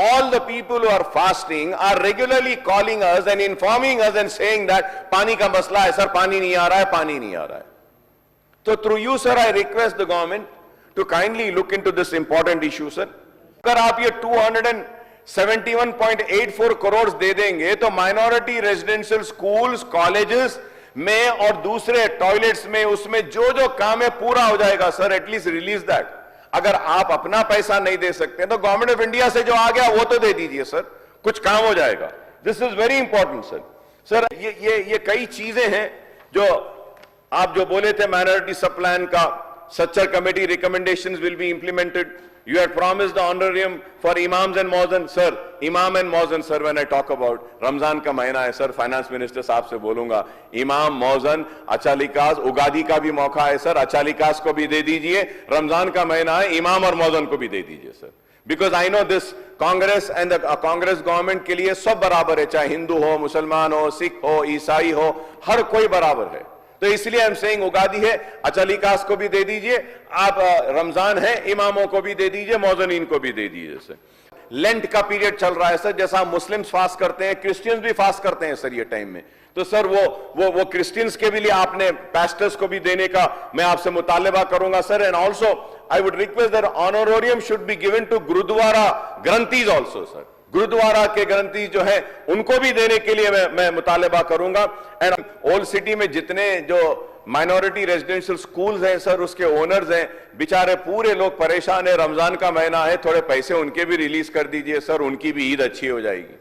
all the people who are fasting are regularly calling us and informing us and saying that पानी का मसला है sir, पानी नहीं आ रहा है, पानी नहीं आ रहा है. So through you sir, I request the government to kindly look into this important issue sir. अगर आप ये 271.84 करोड़ दे देंगे तो माइनॉरिटी रेजिडेंशियल स्कूल्स, कॉलेजेस में और दूसरे टॉयलेट्स में उसमें जो जो काम है पूरा हो जाएगा सर. At least release that. अगर आप अपना पैसा नहीं दे सकते तो गवर्नमेंट ऑफ इंडिया से जो आ गया वो तो दे दीजिए सर, कुछ काम हो जाएगा. This is very important sir. Sir ये कई चीजें हैं जो आप जो बोले थे माइनॉरिटी सब प्लान का, Sachar committee recommendations will be implemented. You had promised the honorarium for imams and muazzin. Sir, imam and muazzin, sir, when I talk about Ramzan का महीना है सर, फाइनेंस मिनिस्टर साहब से बोलूंगा, इमाम, मुअज्जिन, अचालिकास, उगादी का भी मौका है सर, अचालिकास को भी दे दीजिए. रमजान का महीना है, इमाम और मुअज्जिन को भी दे दीजिए sir. Because I know this Congress and Congress government के लिए सब बराबर है, चाहे हिंदू हो, मुसलमान हो, सिख हो, ईसाई हो, हर कोई बराबर है. तो इसलिए हम सेइंग उगादी है, अचालिकास को भी दे दीजिए, आप रमजान है, इमामों को भी दे दीजिए, मौजनीन को भी दे दीजिए सर. लेंट का पीरियड चल रहा है सर, जैसा मुस्लिम्स फास्ट करते हैं, क्रिश्चियंस भी फास्ट करते हैं सर ये टाइम में. तो सर वो क्रिश्चियंस के भी लिए आपने पास्टर्स को भी देने का मैं आपसे मुतालबा करूंगा sir. And also I would request that honorarium should be given to gurdwara granthis also sir. Gurdwara के ग्रंथी जो है उनको भी देने के लिए मैं मुतालबा करूंगा. एंड ओल्ड सिटी में जितने जो माइनॉरिटी रेजिडेंशियल स्कूल्स हैं सर, उसके ओनर्स हैं, बेचारे पूरे लोग परेशान है. रमजान का महीना है, थोड़े पैसे उनके भी रिलीज कर दीजिए सर, उनकी भी ईद अच्छी हो जाएगी.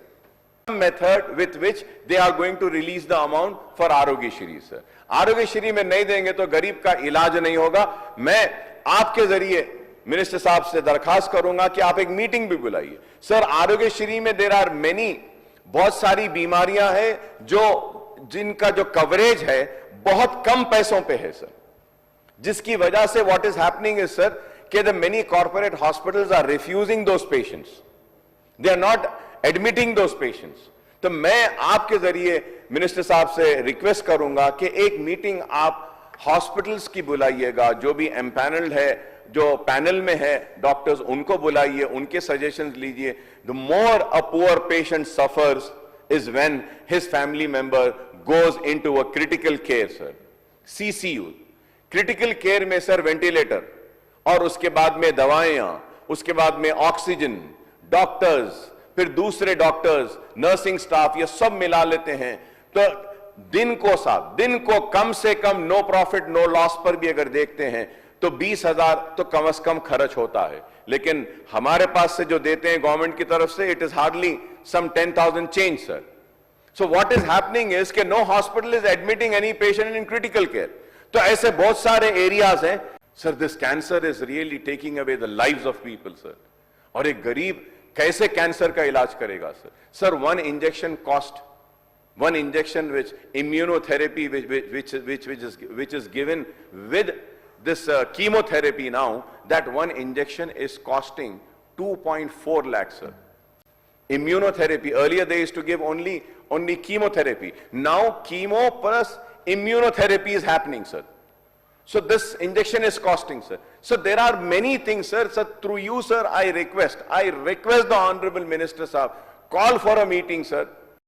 Method with which they are going to release the amount for Aarogyasri sir. Aarogyasri में नहीं देंगे तो गरीब का इलाज नहीं होगा. मैं आपके जरिए मिनिस्टर साहब से दरखास्त करूंगा कि आप एक मीटिंग भी बुलाइए सर. आरोग्यश्री में देर आर मेनी, बहुत सारी बीमारियां हैं जिनका जो कवरेज है बहुत कम पैसों पे है सर, जिसकी वजह से what is happening is sir कि the many corporate hospitals are refusing those patients, they are not admitting those patients. तो मैं आपके जरिए मिनिस्टर साहब से रिक्वेस्ट करूंगा कि एक मीटिंग आप हॉस्पिटल्स की बुलाइएगा, जो भी एम्पैनल्ड है, जो पैनल में है डॉक्टर्स, उनको बुलाइए, उनके सजेशंस लीजिए. The more a poor patient suffers is when his family member goes into a critical care sir. CCU, critical care में सर वेंटिलेटर और उसके बाद में दवाइयां, उसके बाद में ऑक्सीजन, डॉक्टर्स, फिर दूसरे डॉक्टर्स, नर्सिंग स्टाफ, ये सब मिला लेते हैं. तो दिन को कम से कम नो प्रॉफिट नो लॉस पर भी अगर देखते हैं तो 20,000 तो कम से कम खर्च होता है. लेकिन हमारे पास से जो देते हैं गवर्नमेंट की तरफ से, it is hardly some 10,000 change sir. So what is happening is कि no hospital is admitting any patient in critical care. तो ऐसे बहुत सारे एरियाज हैं sir. This cancer is really taking away the lives of people sir. और एक गरीब कैसे कैंसर का इलाज करेगा sir? Sir one injection which immunotherapy which is given with this chemotherapy now, that one injection is costing 2.4 lakhs sir. Immunotherapy, earlier they used to give only chemotherapy. Now chemo plus immunotherapy is happening sir. So this injection is costing sir. So there are many things sir. So through you sir, I request the honorable minister sir, call for a meeting sir.